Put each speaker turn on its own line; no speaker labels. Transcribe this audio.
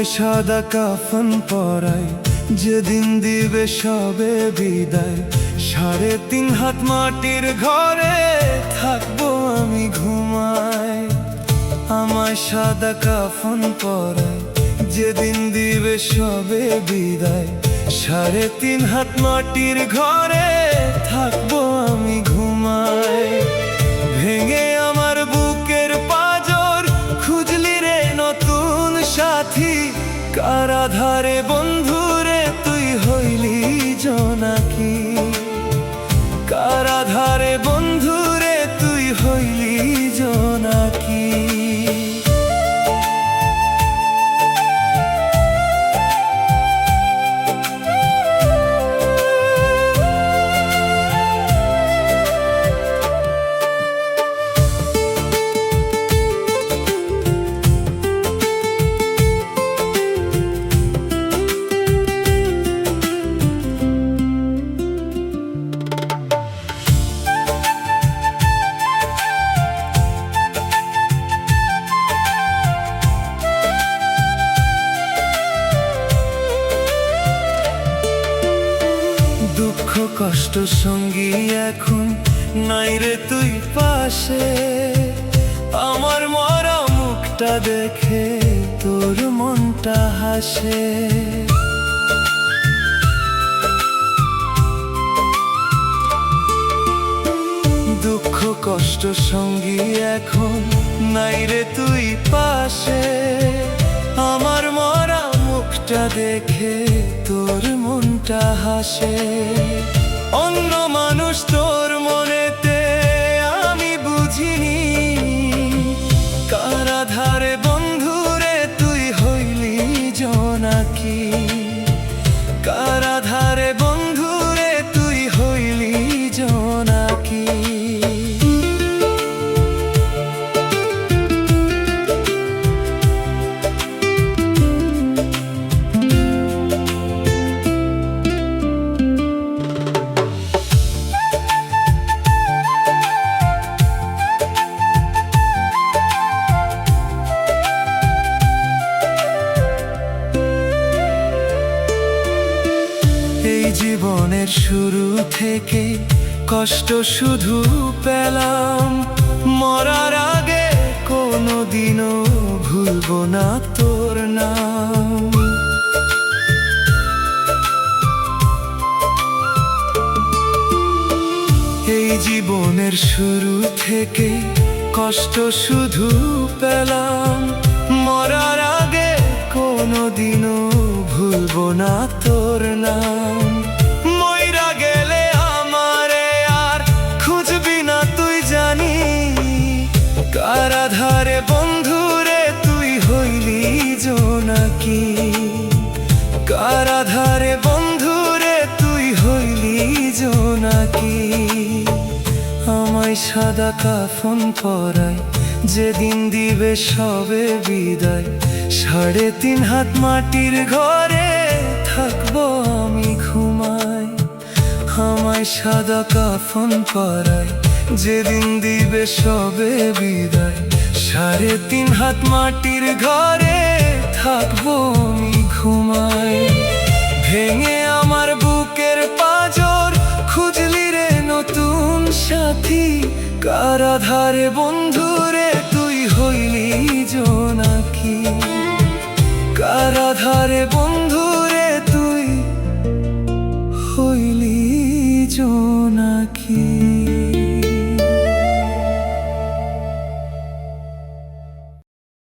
আমায় সাদা কাফন পরাই, যেদিন দিবে সবে বিদায়। 3.5 হাত মাটির ঘরে থাকবো আমি ঘুমাই। আমায় সাদা কাফন পরাই, যেদিন দিবে সবে বিদায়। 3.5 হাত মাটির ঘরে থাকবো আমি ঘুমাই। ভেঙে আমার বুকের পাঁজর খুঁজলি রে নতুন সাথী। কারাধারে বন্ধুরে তুই হইলি জোনাকি। কারাধারে বন্ধুরে তুই হইলি জোনাকি। দুঃখ কষ্ট সঙ্গী এখন নাই রে তুই পাশে। আমার মরা মুখটা দেখে তোর মনটা হাসে। দুঃখ কষ্ট সঙ্গী এখন নাই রে তুই পাশে। আমার মরা মুখটা দেখে তোর মনটা হাসে। অন্য মানুষ তোর মনেতে আমি বুঝিনি। কারাধারে বন্ধুরে তুই হইলি জোনাকি। কারাধারে বন্ধুরে তুই হইলি জোনাকি। এই জীবনের শুরু থেকে কষ্ট শুধু পেলাম। মরার আগে কোনোদিনও ভুলবো না তোর নাম। এই জীবনের শুরু থেকে কষ্ট শুধু পেলাম। মরার আগে কোনোদিনও ভুলবো না তোর নাম। মইরা গেলে আমারে আর খুঁজবি না তুই জানি। কারাধারে বন্ধুরে তুই হইলি জোনাকি। কারাধারে বন্ধুরে তুই হইলি জোনাকি। আমায় সাদা কাফন পরাই, যেদিন দিবে সবে বিদায়। 3.5 হাত মাটির ঘরে থাকবো আমি ঘুমাই। আমায় সাদা কাফন পরাই, যেদিন দিবে সবে বিদায়। 3.5 হাত মাটির ঘরে থাকবো আমি ঘুমাই। ভেঙে আমার বুকের পাঁজর খুঁজলি রে নতুন সাথী। কারাধারে বন্ধুরে তুই হইলি জোনাকি। কারাধারে বন্ধুরে তুই হইলি জোনাকি।